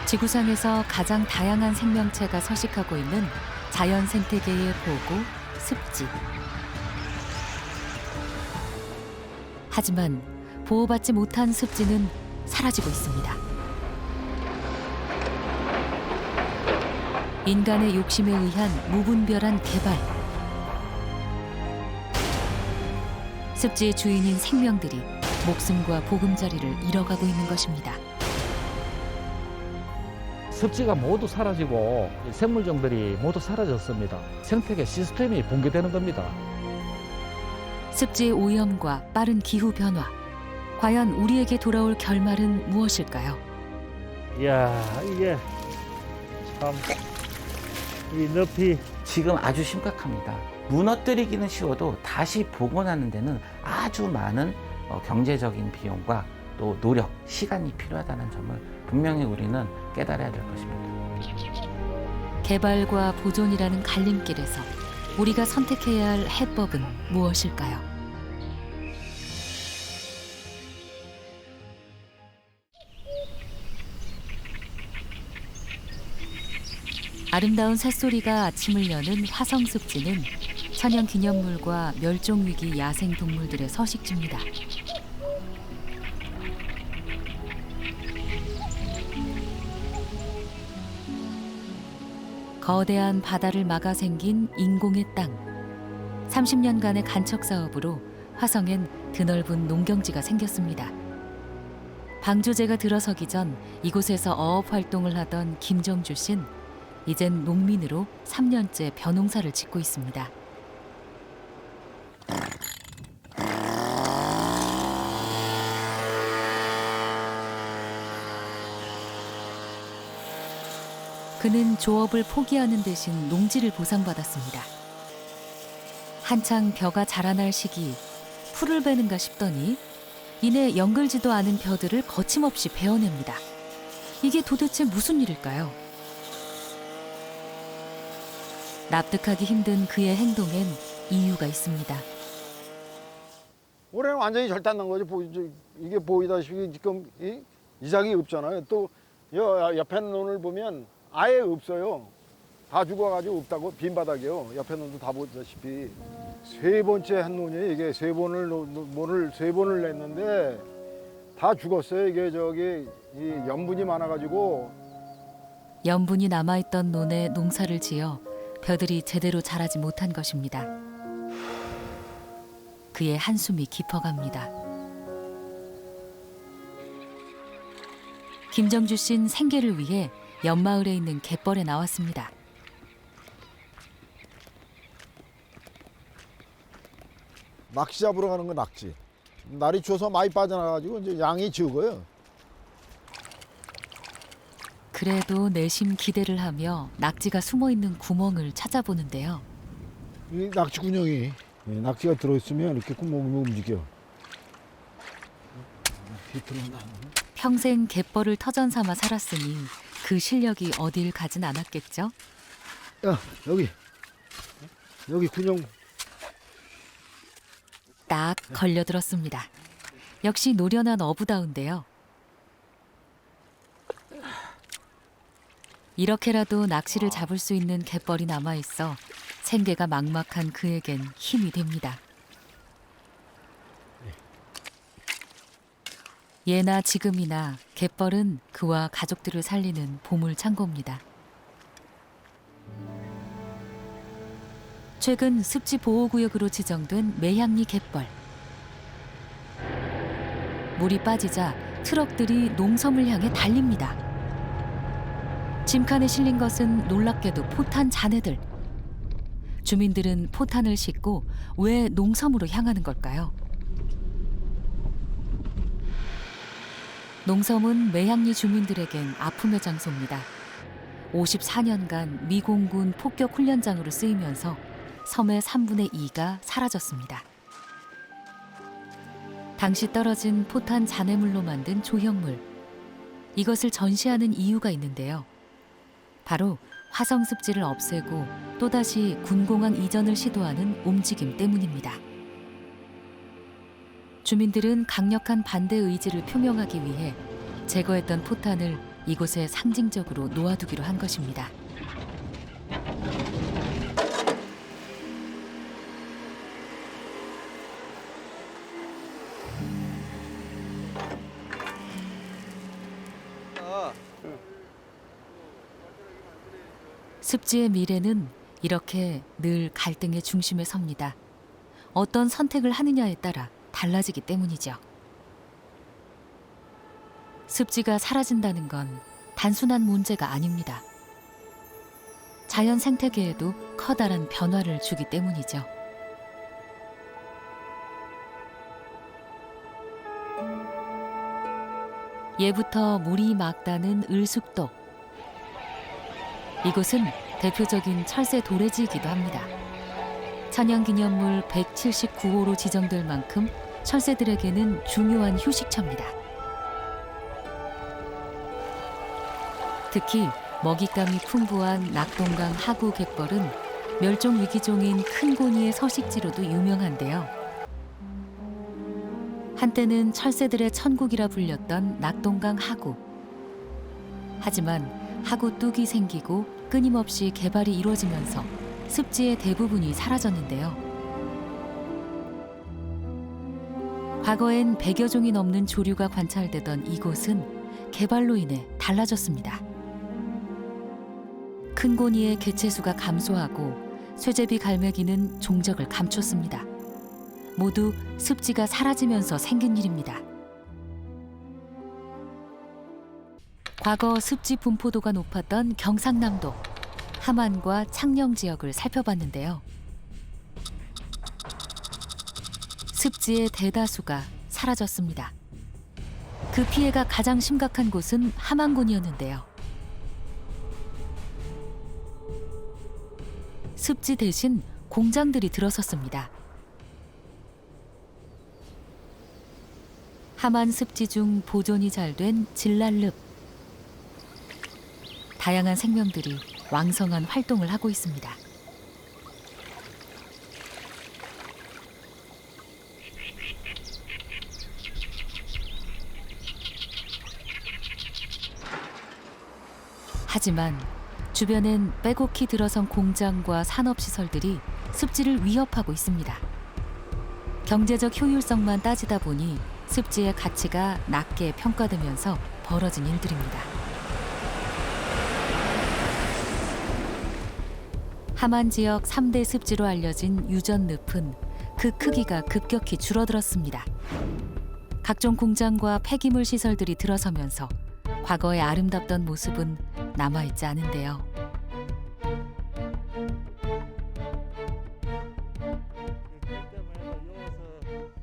지구상에서 가장 다양한 생명체가 서식하고 있는 자연 생태계의 보고, 습지. 하지만 보호받지 못한 습지는 사라지고 있습니다. 인간의 욕심에 의한 무분별한 개발. 습지의 주인인 생명들이 목숨과 보금자리를 잃어가고 있는 것입니다. 습지가 모두 사라지고 생물종들이 모두 사라졌습니다. 생태계 시스템이 붕괴되는 겁니다. 습지의 오염과 빠른 기후 변화. 과연 우리에게 돌아올 결말은 무엇일까요? 이야, 이게 참 이 늪이 지금 아주 심각합니다. 무너뜨리기는 쉬워도 다시 복원하는 데는 아주 많은 경제적인 비용과 또 노력, 시간이 필요하다는 점을 분명히 우리는 깨달아야 될 것입니다. 개발과 보존이라는 갈림길에서 우리가 선택해야 할 해법은 무엇일까요? 아름다운 새소리가 아침을 여는 화성습지는 천연기념물과 멸종위기 야생동물들의 서식지입니다. 거대한 바다를 막아 생긴 인공의 땅. 30년간의 간척 사업으로 화성엔 드넓은 농경지가 생겼습니다. 방조제가 들어서기 전 이곳에서 어업 활동을 하던 김정주 씨는 이젠 농민으로 3년째 벼농사를 짓고 있습니다. 그는 조업을 포기하는 대신 농지를 보상받았습니다. 한창 벼가 자라날 시기 풀을 베는가 싶더니 이내 연글지도 않은 벼들을 거침없이 베어냅니다. 이게 도대체 무슨 일일까요? 납득하기 힘든 그의 행동엔 이유가 있습니다. 올해는 완전히 절단난 거죠. 이게 보이다시피 지금 이삭이 없잖아요. 또 옆에 논을 보면 아예 없어요. 다 죽어가지고 없다고 빈 바닥이요. 옆에 논도 다 보다시피 세 번째 한 논이 이게 세 번을 냈는데 다 죽었어요. 이게 이 염분이 많아가지고. 염분이 남아있던 논에 농사를 지어 벼들이 제대로 자라지 못한 것입니다. 그의 한숨이 깊어갑니다. 김정주 씨는 생계를 위해 옆마을에 있는 갯벌에 나왔습니다. 낚시 잡으러 가는 거 낙지. 날이 추워서 많이 빠져나가지고 이제 양이 적어요. 그래도 내심 기대를 하며 낙지가 숨어있는 구멍을 찾아보는데요. 이 낙지 군형이 낙지가 들어있으면 이렇게 구멍이 움직여. 평생 갯벌을 터전 삼아 살았으니 그 실력이 어딜 가진 않았겠죠? 야, 여기 군형. 딱 걸려들었습니다. 역시 노련한 어부다운데요. 이렇게라도 낚시를 잡을 수 있는 갯벌이 남아있어 생계가 막막한 그에겐 힘이 됩니다. 예나 지금이나 갯벌은 그와 가족들을 살리는 보물창고입니다. 최근 습지 보호구역으로 지정된 매향리 갯벌. 물이 빠지자 트럭들이 농섬을 향해 달립니다. 짐칸에 실린 것은 놀랍게도 포탄 잔해들. 주민들은 포탄을 싣고 왜 농섬으로 향하는 걸까요? 농섬은 매향리 주민들에겐 아픔의 장소입니다. 54년간 미공군 폭격 훈련장으로 쓰이면서 섬의 3분의 2가 사라졌습니다. 당시 떨어진 포탄 잔해물로 만든 조형물. 이것을 전시하는 이유가 있는데요. 바로 화성 습지를 없애고 또다시 군공항 이전을 시도하는 움직임 때문입니다. 주민들은 강력한 반대 의지를 표명하기 위해 제거했던 포탄을 이곳에 상징적으로 놓아두기로 한 것입니다. 습지의 미래는 이렇게 늘 갈등의 중심에 섭니다. 어떤 선택을 하느냐에 따라 달라지기 때문이죠. 습지가 사라진다는 건 단순한 문제가 아닙니다. 자연 생태계에도 커다란 변화를 주기 때문이죠. 예부터 물이 맑다는 을숙도. 이곳은 대표적인 철새 도래지이기도 합니다. 천연기념물 179호로 지정될 만큼 철새들에게는 중요한 휴식처입니다. 특히 먹잇감이 풍부한 낙동강 하구 갯벌은 멸종 위기종인 큰고니의 서식지로도 유명한데요. 한때는 철새들의 천국이라 불렸던 낙동강 하구. 하지만 하구 뚝이 생기고 끊임없이 개발이 이루어지면서 습지의 대부분이 사라졌는데요. 과거엔 100여 종이 넘는 조류가 관찰되던 이곳은 개발로 인해 달라졌습니다. 큰고니의 개체수가 감소하고 쇠제비 갈매기는 종적을 감췄습니다. 모두 습지가 사라지면서 생긴 일입니다. 과거 습지 분포도가 높았던 경상남도, 함안과 창녕 지역을 살펴봤는데요. 습지의 대다수가 사라졌습니다. 그 피해가 가장 심각한 곳은 함안군이었는데요. 습지 대신 공장들이 들어섰습니다. 함안 습지 중 보존이 잘 된 진랄릅. 다양한 생명들이 왕성한 활동을 하고 있습니다. 하지만 주변엔 빼곡히 들어선 공장과 산업시설들이 습지를 위협하고 있습니다. 경제적 효율성만 따지다 보니 습지의 가치가 낮게 평가되면서 벌어진 일들입니다. 함안 지역 3대 습지로 알려진 유전늪은 그 크기가 급격히 줄어들었습니다. 각종 공장과 폐기물 시설들이 들어서면서 과거의 아름답던 모습은 남아있지 않은데요.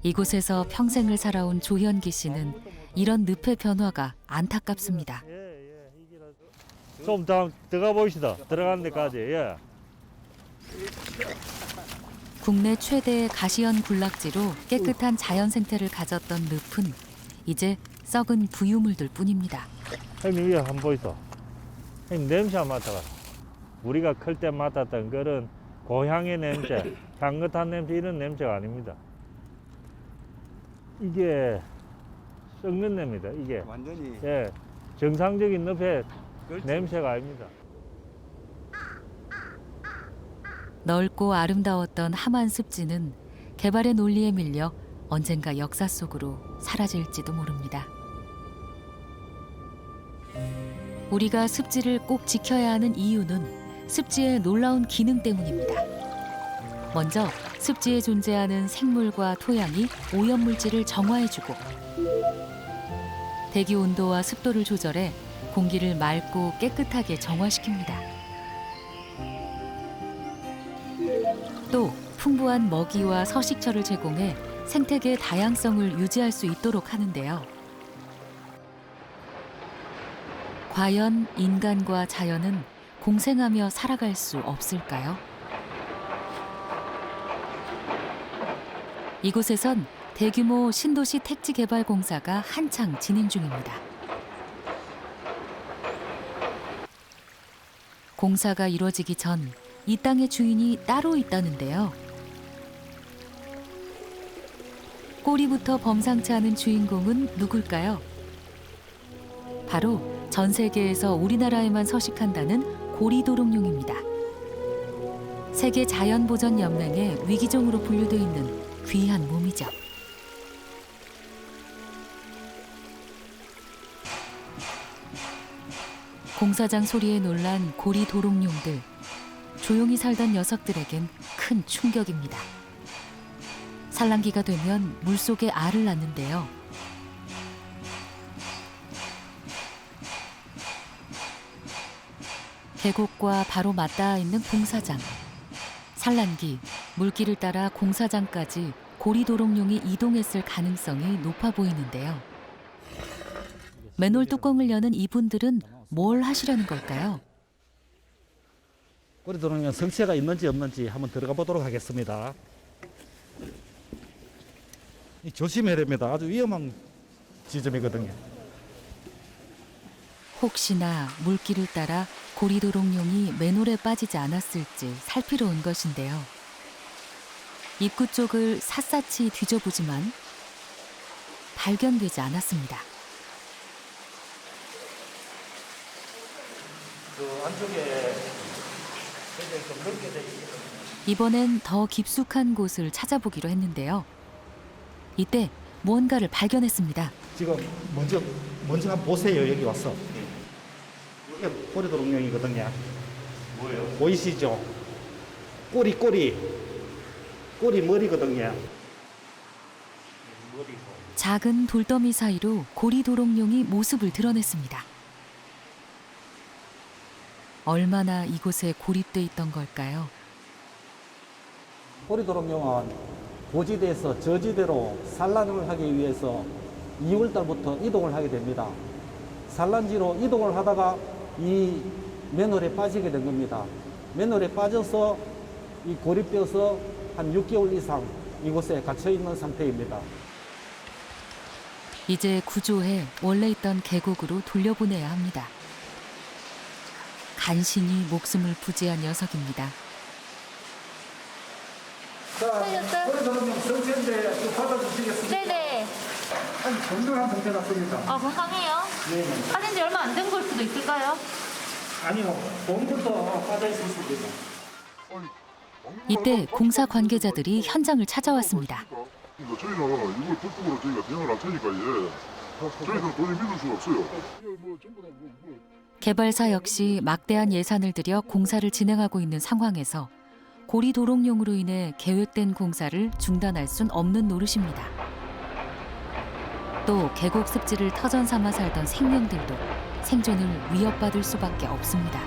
이곳에서 평생을 살아온 조현기 씨는 이런 늪의 변화가 안타깝습니다. 좀 더 들어가 보시다. 들어가는 데까지. 예. 국내 최대의 가시연 군락지로 깨끗한 자연 생태를 가졌던 늪은 이제 썩은 부유물들 뿐입니다. 형님 위에 한번 보이소. 형님 냄새 안 맡아봐. 우리가 클 때 맡았던 그런 고향의 냄새, 향긋한 냄새 이런 냄새가 아닙니다. 이게 썩는 냄새입니다. 이게 완전히 예, 정상적인 늪의 그렇지. 냄새가 아닙니다. 넓고 아름다웠던 함안 습지는 개발의 논리에 밀려 언젠가 역사 속으로 사라질지도 모릅니다. 우리가 습지를 꼭 지켜야 하는 이유는 습지의 놀라운 기능 때문입니다. 먼저 습지에 존재하는 생물과 토양이 오염물질을 정화해주고 대기 온도와 습도를 조절해 공기를 맑고 깨끗하게 정화시킵니다. 또 풍부한 먹이와 서식처를 제공해 생태계의 다양성을 유지할 수 있도록 하는데요. 과연 인간과 자연은 공생하며 살아갈 수 없을까요? 이곳에선 대규모 신도시 택지 개발 공사가 한창 진행 중입니다. 공사가 이루어지기 전 이 땅의 주인이 따로 있다는데요. 꼬리부터 범상치 않은 주인공은 누굴까요? 바로 전 세계에서 우리나라에만 서식한다는 고리도롱뇽입니다. 세계 자연보전연맹의 위기종으로 분류되어 있는 귀한 몸이죠. 공사장 소리에 놀란 고리도롱뇽들. 조용히 살던 녀석들에겐 큰 충격입니다. 산란기가 되면 물속에 알을 낳는데요. 계곡과 바로 맞닿아 있는 공사장. 산란기, 물길을 따라 공사장까지 고리도롱뇽이 이동했을 가능성이 높아 보이는데요. 맨홀 뚜껑을 여는 이분들은 뭘 하시려는 걸까요? 고리도롱뇽 성체가 있는지 없는지 한번 들어가 보도록 하겠습니다. 조심해야 됩니다. 아주 위험한 지점이거든요. 혹시나 물길을 따라 고리도롱뇽이 맨홀에 빠지지 않았을지 살피러 온 것인데요. 입구 쪽을 샅샅이 뒤져보지만 발견되지 않았습니다. 그 안쪽에 좀 넓게 돼 이번엔 더 깊숙한 곳을 찾아보기로 했는데요. 이때 무언가를 발견했습니다. 지금 먼저 한번 보세요. 여기 와서. 이게 고리도롱뇽이거든요. 뭐예요? 보이시죠? 꼬리 머리거든요. 작은 돌더미 사이로 고리도롱뇽이 모습을 드러냈습니다. 얼마나 이곳에 고립돼 있던 걸까요? 고리도롱뇽은 고지대에서 저지대로 산란을 하기 위해서 2월 달부터 이동을 하게 됩니다. 산란지로 이동을 하다가 이 맨홀에 빠지게 된 겁니다. 맨홀에 빠져서 이 고립되어서 한 6개월 이상 이곳에 갇혀 있는 상태입니다. 이제 구조해 원래 있던 계곡으로 돌려보내야 합니다. 간신히 목숨을 부지한 녀석입니다. 자, 고리도롱뇽 성체인데 좀 받아주시겠습니까? 네네. 아니, 건강한 상태 같습니다. 아, 건강해요? 네. 빠진 지 얼마 안 된 걸 수도 있을까요? 아니요, 봄부터 빠져 있을 수도 있습니다. 이때 공사 관계자들이 현장을 찾아왔습니다. 저희는 이걸 법적으로 저희가 대응을 할 테니까 저희는 도저히 믿을 수가 없어요. 개발사 역시 막대한 예산을 들여 공사를 진행하고 있는 상황에서 고리도롱뇽으로 인해 계획된 공사를 중단할 순 없는 노릇입니다. 또 계곡 습지를 터전 삼아 살던 생명들도 생존을 위협받을 수밖에 없습니다.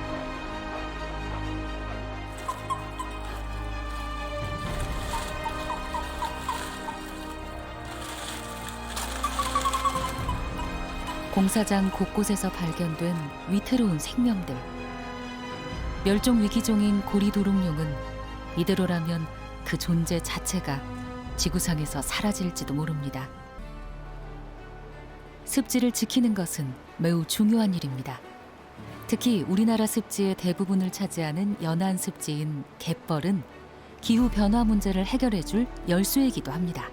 공사장 곳곳에서 발견된 위태로운 생명들. 멸종 위기종인 고리도롱뇽은 이대로라면 그 존재 자체가 지구상에서 사라질지도 모릅니다. 습지를 지키는 것은 매우 중요한 일입니다. 특히 우리나라 습지의 대부분을 차지하는 연안 습지인 갯벌은 기후 변화 문제를 해결해줄 열수이기도 합니다.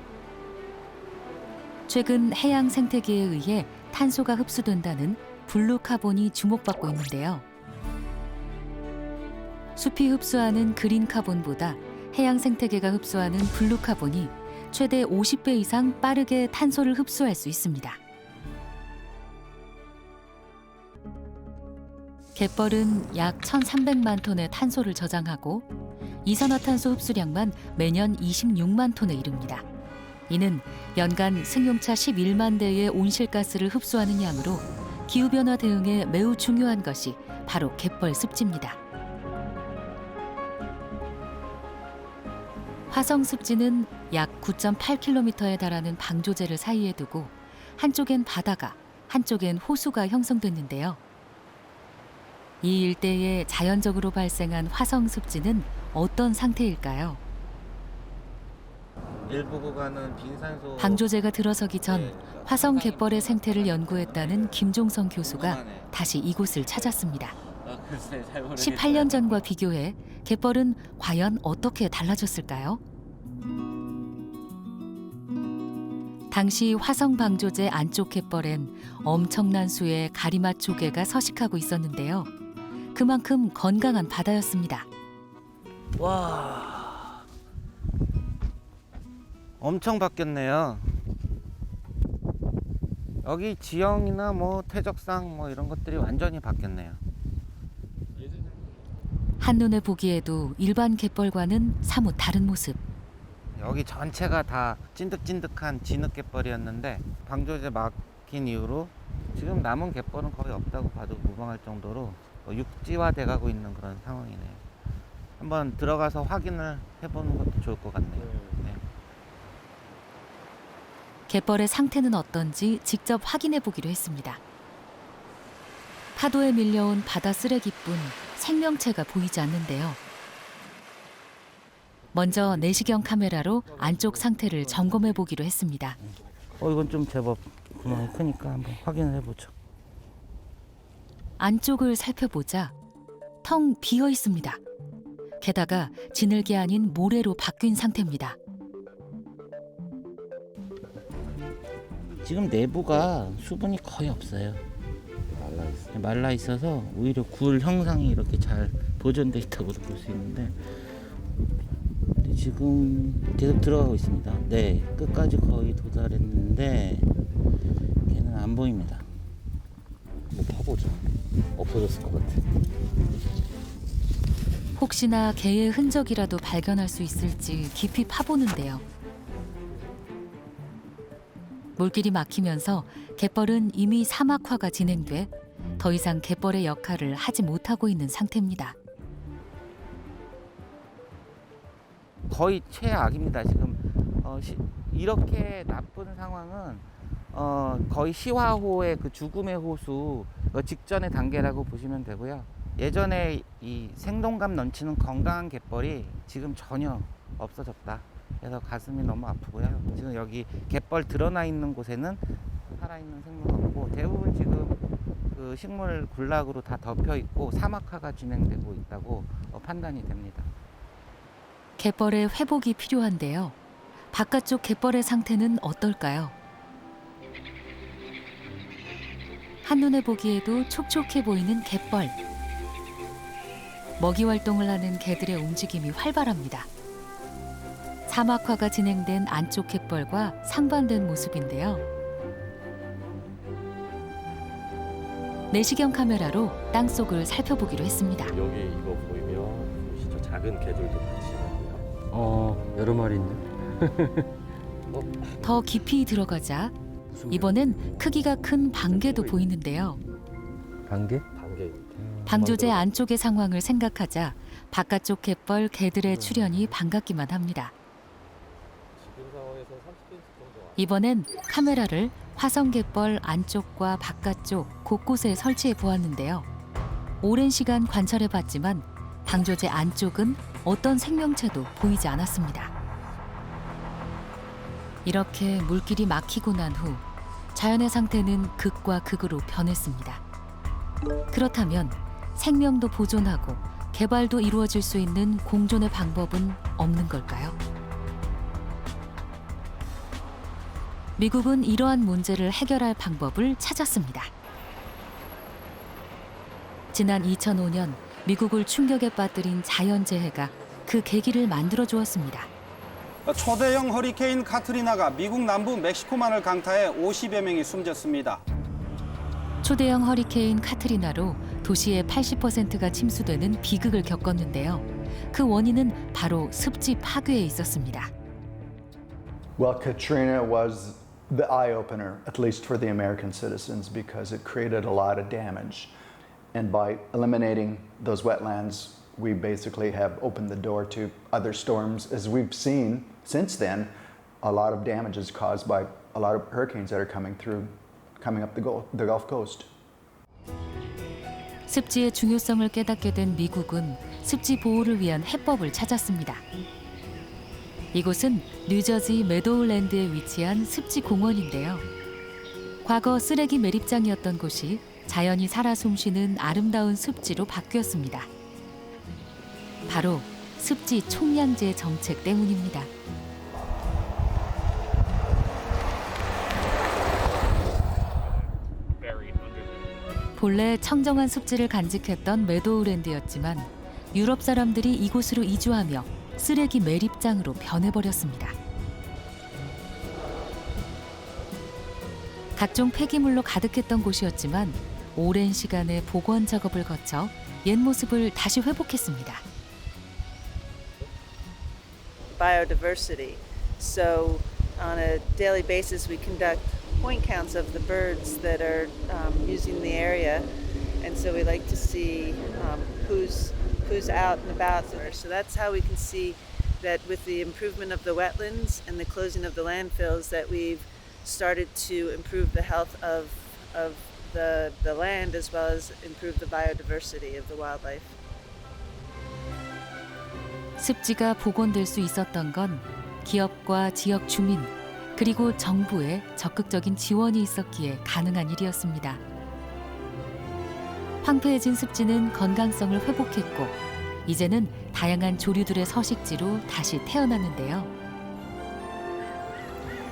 최근 해양 생태계에 의해 탄소가 흡수된다는 블루카본이 주목받고 있는데요. 숲이 흡수하는 그린카본보다 해양 생태계가 흡수하는 블루카본이 최대 50배 이상 빠르게 탄소를 흡수할 수 있습니다. 갯벌은 약 1,300만 톤의 탄소를 저장하고 이산화탄소 흡수량만 매년 26만 톤에 이릅니다. 이는 연간 승용차 11만 대의 온실가스를 흡수하는 양으로 기후변화 대응에 매우 중요한 것이 바로 갯벌 습지입니다. 화성 습지는 약 9.8km에 달하는 방조제를 사이에 두고 한쪽엔 바다가, 한쪽엔 호수가 형성됐는데요. 이 일대에 자연적으로 발생한 화성 습지는 어떤 상태일까요? 일부 구간은 빈산소 방조제가 들어서기 전 화성 갯벌의 생태를 연구했다는 김종성 교수가 다시 이곳을 찾았습니다. 18년 전과 비교해 갯벌은 과연 어떻게 달라졌을까요? 당시 화성 방조제 안쪽 갯벌엔 엄청난 수의 가리맛 조개가 서식하고 있었는데요. 그만큼 건강한 바다였습니다. 와, 엄청 바뀌었네요. 여기 지형이나 뭐 퇴적상 뭐 이런 것들이 완전히 바뀌었네요. 한눈에 보기에도 일반 갯벌과는 사뭇 다른 모습. 여기 전체가 다 찐득찐득한 진흙갯벌이었는데 방조제 막힌 이후로 지금 남은 갯벌은 거의 없다고 봐도 무방할 정도로 육지화돼 가고 있는 그런 상황이네요. 한번 들어가서 확인을 해보는 것도 좋을 것 같네요. 네. 갯벌의 상태는 어떤지 직접 확인해 보기로 했습니다. 파도에 밀려온 바다 쓰레기뿐 생명체가 보이지 않는데요. 먼저 내시경 카메라로 안쪽 상태를 점검해 보기로 했습니다. 이건 좀 제법 구멍이 크니까 한번 확인을 해보죠. 안쪽을 살펴보자 텅 비어 있습니다. 게다가 진흙이 아닌 모래로 바뀐 상태입니다. 지금 내부가 수분이 거의 없어요. 말라 있어서 오히려 굴 형상이 이렇게 잘 보존돼 있다고 볼 수 있는데 지금 계속 들어가고 있습니다. 네, 끝까지 거의 도달했는데 걔는 안 보입니다. 뭐 파보자. 없어졌을 것 같아. 혹시나 개의 흔적이라도 발견할 수 있을지 깊이 파보는데요. 물길이 막히면서 갯벌은 이미 사막화가 진행돼 더 이상 갯벌의 역할을 하지 못하고 있는 상태입니다. 거의 최악입니다. 지금 이렇게 나쁜 상황은 거의 시화호의 그 죽음의 호수 직전의 단계라고 보시면 되고요. 예전에 이 생동감 넘치는 건강한 갯벌이 지금 전혀 없어졌다. 그래서 가슴이 너무 아프고요. 지금 여기 갯벌 드러나 있는 곳에는 살아있는 생물은 없고 대부분 지금 그 식물 군락으로 다 덮여 있고 사막화가 진행되고 있다고 판단이 됩니다. 갯벌의 회복이 필요한데요. 바깥쪽 갯벌의 상태는 어떨까요? 한눈에 보기에도 촉촉해 보이는 갯벌. 먹이 활동을 하는 개들의 움직임이 활발합니다. 사막화가 진행된 안쪽 갯벌과 상반된 모습인데요. 내시경 카메라로 땅속을 살펴보기로 했습니다. 여기 이거 보이면 보시죠. 작은 개들도 같이 있고요. 여러 마리 있네. 더 깊이 들어가자 이번엔 크기가 큰 방개도 보이는데요. 반개? 반개. 방조제 안쪽의 상황을 생각하자 바깥쪽 갯벌 개들의 출현이 반갑기만 합니다. 이번엔 카메라를 화성 갯벌 안쪽과 바깥쪽 곳곳에 설치해 보았는데요. 오랜 시간 관찰해 봤지만 방조제 안쪽은 어떤 생명체도 보이지 않았습니다. 이렇게 물길이 막히고 난 후 자연의 상태는 극과 극으로 변했습니다. 그렇다면 생명도 보존하고 개발도 이루어질 수 있는 공존의 방법은 없는 걸까요? 미국은 이러한 문제를 해결할 방법을 찾았습니다. 지난 2005년 미국을 충격에 빠뜨린 자연재해가 그 계기를 만들어 주었습니다. 초대형 허리케인 카트리나가 미국 남부 멕시코만을 강타해 50여 명이 숨졌습니다. 초대형 허리케인 카트리나로 도시의 80%가 침수되는 비극을 겪었는데요. 그 원인은 바로 습지 파괴에 있었습니다. Well, Katrina was the eye-opener, at least for the American citizens, because it created a lot of damage. And by eliminating those wetlands, we basically have opened the door to other storms. As we've seen since then, a lot of damage is caused by a lot of hurricanes that are coming up the Gulf Coast. 습지의 중요성을 깨닫게 된 미국은 습지 보호를 위한 해법을 찾았습니다. 이곳은 뉴저지 메도우랜드에 위치한 습지 공원인데요. 과거 쓰레기 매립장이었던 곳이 자연이 살아 숨쉬는 아름다운 습지로 바뀌었습니다. 바로 습지 총량제 정책 때문입니다. 본래 청정한 습지를 간직했던 메도우랜드였지만 유럽 사람들이 이곳으로 이주하며 쓰레기 매립장으로 변해버렸습니다. 각종 폐기물로 가득했던 곳이었지만 오랜 시간의 복원 작업을 거쳐 옛 모습을 다시 회복했습니다. Biodiversity. So on a daily basis we conduct point counts of the birds that are using the area, and so we like to see who's out and about there. So that's how we can see that with the improvement of the wetlands and the closing of the landfills that we've started to improve the health of the land as well as improve the biodiversity of the wildlife. 습지가 복원될 수 있었던 건 기업과 지역 주민 그리고 정부의 적극적인 지원이 있었기에 가능한 일이었습니다. 황폐해진 습지는 건강성을 회복했고 이제는 다양한 조류들의 서식지로 다시 태어났는데요.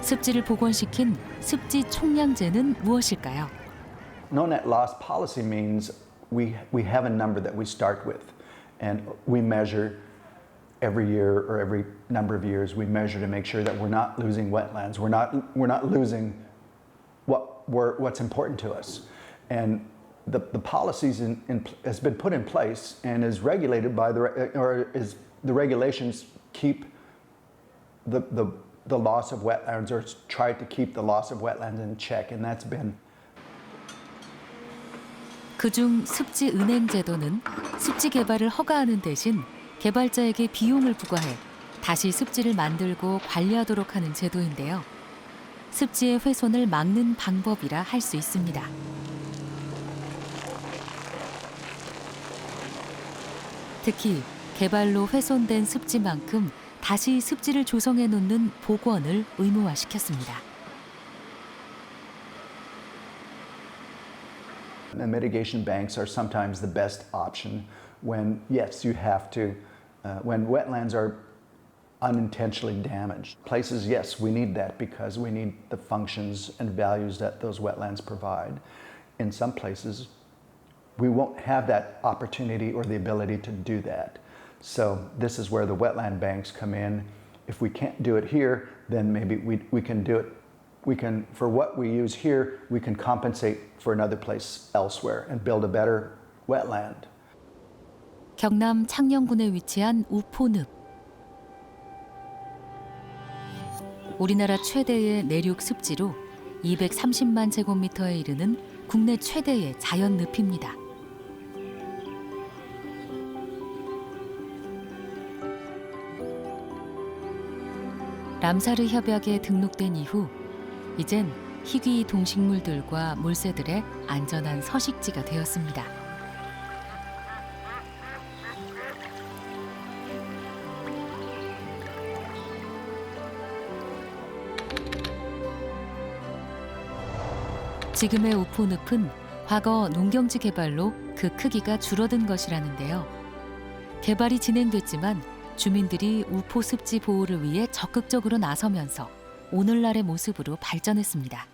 습지를 복원시킨 습지 총량제는 무엇일까요? No net loss policy means we have a number that we start with, and we measure every year or every number of years. We measure to make sure that we're not losing wetlands. We're not losing what's important to us, and the policies has been put in place and is regulated by the regulations keep the loss of wetlands or try to keep the loss of wetlands in check, and that's been. 그중 습지 은행 제도는 습지 개발을 허가하는 대신 개발자에게 비용을 부과해 다시 습지를 만들고 관리하도록 하는 제도인데요. 습지의 훼손을 막는 방법이라 할 수 있습니다. 특히 개발로 훼손된 습지만큼 다시 습지를 조성해 놓는 복원을 의무화시켰습니다. The mitigation banks are sometimes the best option when, yes, you have to, when wetlands are unintentionally damaged. Places, yes, we need that because we need the functions and values that those wetlands provide. In some places, we won't have that opportunity or the ability to do that. So this is where the wetland banks come in. If we can't do it here, then maybe we can do it. We can, for what we use here, we can compensate for another place elsewhere and build a better wetland. 경남 창녕군에 위치한 우포늪. 우리나라 최대의 내륙 습지로 230만 제곱미터에 이르는 국내 최대의 자연 늪입니다. 람사르 협약에 등록된 이후 이젠 희귀 동식물들과 물새들의 안전한 서식지가 되었습니다. 지금의 우포늪은 과거 농경지 개발로 그 크기가 줄어든 것이라는데요. 개발이 진행됐지만 주민들이 우포 습지 보호를 위해 적극적으로 나서면서 오늘날의 모습으로 발전했습니다.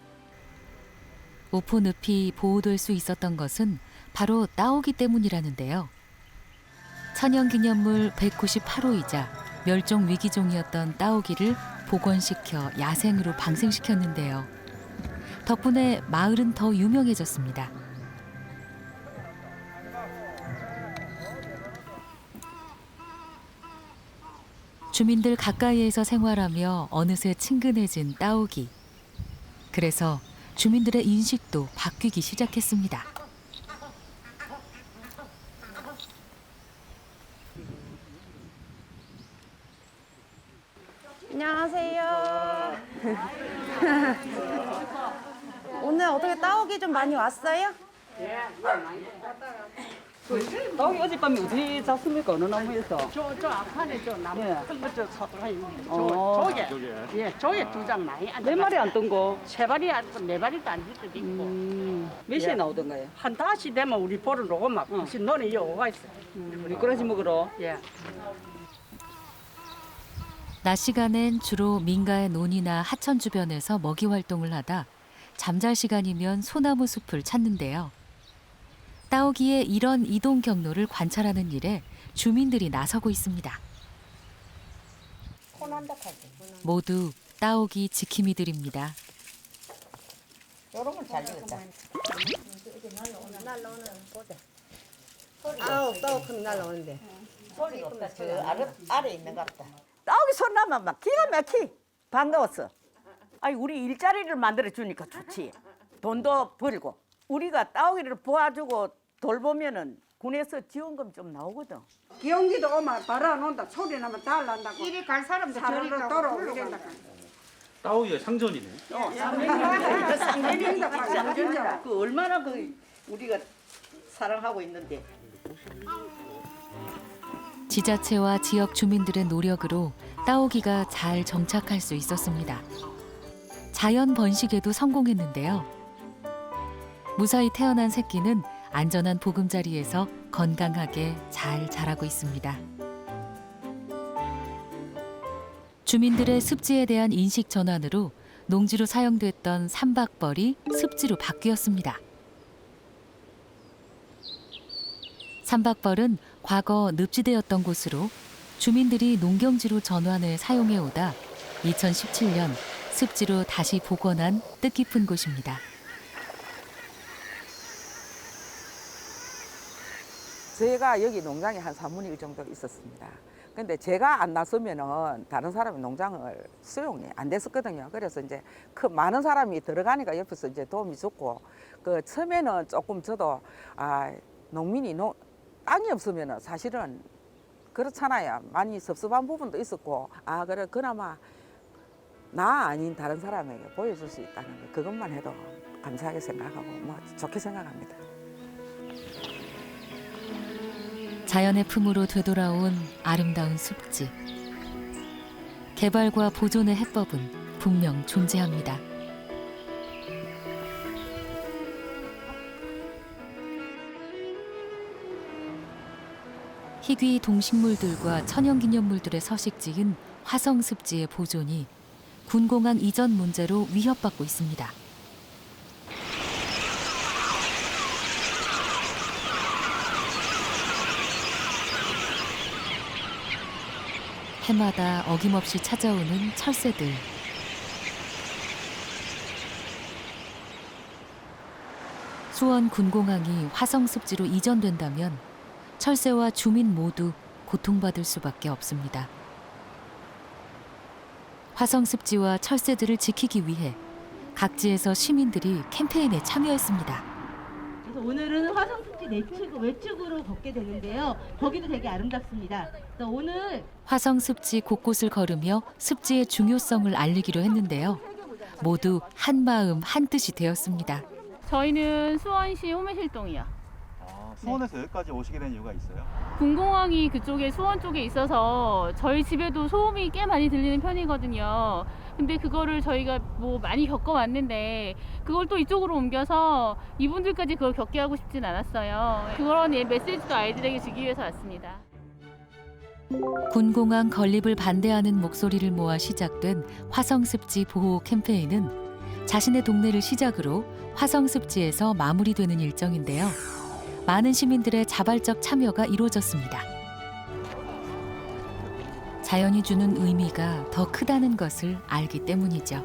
우포늪이 보호될 수 있었던 것은 바로 따오기 때문이라는데요. 천연기념물 198호이자 멸종 위기종이었던 따오기를 복원시켜 야생으로 방생시켰는데요. 덕분에 마을은 더 유명해졌습니다. 주민들 가까이에서 생활하며 어느새 친근해진 따오기. 그래서 주민들의 인식도 바뀌기 시작했습니다. 안녕하세요. 오늘 어떻게 따오기 좀 많이 왔어요? 따오기 어젯밤에 어디 잤습니까? 어느 나무에서? 저 앞판에 저 나무 예. 큰거저 사도가 있는데 저게 예 저게 두 장 많이 앉아. 몇 마리 안 뜬 거? 세 마리 네 마리도 앉을 때도 있고. 몇 시에 예. 나오던가요? 한 5시 되면 우리 보러 오고 막 혹시 너는 여기 오가 있어. 미꾸라지 먹으러? 예. 낮 시간엔 주로 민가의 논이나 하천 주변에서 먹이 활동을 하다 잠잘 시간이면 소나무 숲을 찾는데요. 따오기의 이런 이동 경로를 관찰하는 일에 주민들이 나서고 있습니다. 모두 따오기 지킴이들입니다. 요런 걸 잘 익었다. 따오큰 날라오는데. 소리가 없다. 저 아래 있는 것 같다. 따오기 손 나면 막 기가 막히 반가웠어. 아니 우리 일자리를 만들어 주니까 좋지. 돈도 벌고 우리가 따오기를 도와주고 돌보면은 군에서 지원금 좀 나오거든. 기온기도 오면 바로 안 온다. 소리 나면 다 난다고. 이리 갈 사람도 저리 돌아오고 이런다. 따오기가 상전이네. 상전이다. 그 얼마나 우리가 사랑하고 있는데. 지자체와 지역 주민들의 노력으로 따오기가 잘 정착할 수 있었습니다. 자연 번식에도 성공했는데요. 무사히 태어난 새끼는 안전한 보금자리에서 건강하게 잘 자라고 있습니다. 주민들의 습지에 대한 인식 전환으로 농지로 사용됐던 삼박벌이 습지로 바뀌었습니다. 삼박벌은 과거 늪지대였던 곳으로 주민들이 농경지로 전환해 사용해오다 2017년 습지로 다시 복원한 뜻깊은 곳입니다. 저희가 여기 농장에 한 3분의 1 정도 있었습니다. 근데 제가 안 나서면은 다른 사람이 농장을 수용이 안 됐었거든요. 그래서 이제 많은 사람이 들어가니까 옆에서 이제 도움이 줬고, 처음에는 조금 저도 농민이 땅이 없으면은 사실은 그렇잖아요. 많이 섭섭한 부분도 있었고, 그래 그나마 나 아닌 다른 사람에게 보여줄 수 있다는 거, 그것만 해도 감사하게 생각하고 좋게 생각합니다. 자연의 품으로 되돌아온 아름다운 숲지. 개발과 보존의 해법은 분명 존재합니다. 희귀 동식물들과 천연기념물들의 서식지인 화성습지의 보존이 군공항 이전 문제로 위협받고 있습니다. 해마다 어김없이 찾아오는 철새들. 수원 군공항이 화성습지로 이전된다면 철새와 주민 모두 고통받을 수밖에 없습니다. 화성습지와 철새들을 지키기 위해 각지에서 시민들이 캠페인에 참여했습니다. 그래서 오늘은 화성습지 외측으로 걷게 되는데요. 거기도 되게 아름답습니다. 그래서 오늘 화성습지 곳곳을 걸으며 습지의 중요성을 알리기로 했는데요. 모두 한 마음 한 뜻이 되었습니다. 저희는 수원시 호매실동이요. 수원에서 여기까지 오시게 된 이유가 있어요? 군공항이 그쪽에 수원 쪽에 있어서 저희 집에도 소음이 꽤 많이 들리는 편이거든요. 근데 그거를 저희가 많이 겪어왔는데 그걸 또 이쪽으로 옮겨서 이분들까지 그걸 겪게 하고 싶진 않았어요. 그런 메시지도 아이들에게 주기 위해서 왔습니다. 군공항 건립을 반대하는 목소리를 모아 시작된 화성습지 보호 캠페인은 자신의 동네를 시작으로 화성습지에서 마무리되는 일정인데요. 많은 시민들의 자발적 참여가 이루어졌습니다. 자연이 주는 의미가 더 크다는 것을 알기 때문이죠.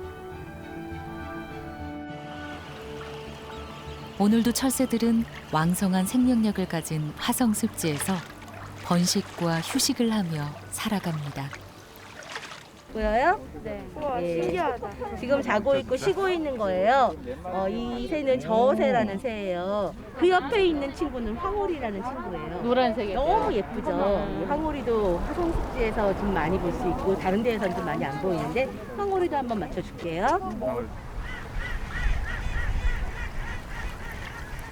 오늘도 철새들은 왕성한 생명력을 가진 화성습지에서 번식과 휴식을 하며 살아갑니다. 보여요? 네. 우와, 신기하다. 지금 자고 있고 쉬고 있는 거예요. 이 새는 저새라는 새예요. 그 옆에 있는 친구는 황오리라는 친구예요. 노란색이요. 너무 예쁘죠. 황오리도 화성습지에서 좀 많이 볼 수 있고 다른 데에서는 좀 많이 안 보이는데 황오리도 한번 맞춰줄게요.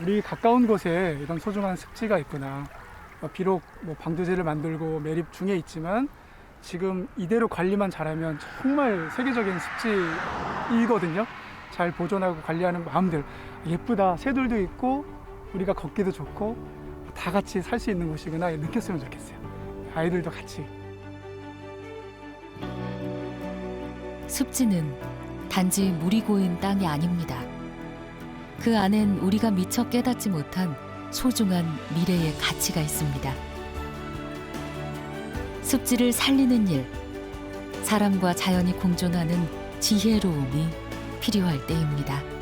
우리 가까운 곳에 이런 소중한 습지가 있구나. 비록 방조제를 만들고 매립 중에 있지만 지금 이대로 관리만 잘하면 정말 세계적인 습지이거든요. 잘 보존하고 관리하는 마음들, 예쁘다, 새들도 있고 우리가 걷기도 좋고 다 같이 살 수 있는 곳이구나 느꼈으면 좋겠어요. 아이들도 같이. 습지는 단지 물이 고인 땅이 아닙니다. 그 안엔 우리가 미처 깨닫지 못한 소중한 미래의 가치가 있습니다. 습지를 살리는 일, 사람과 자연이 공존하는 지혜로움이 필요할 때입니다.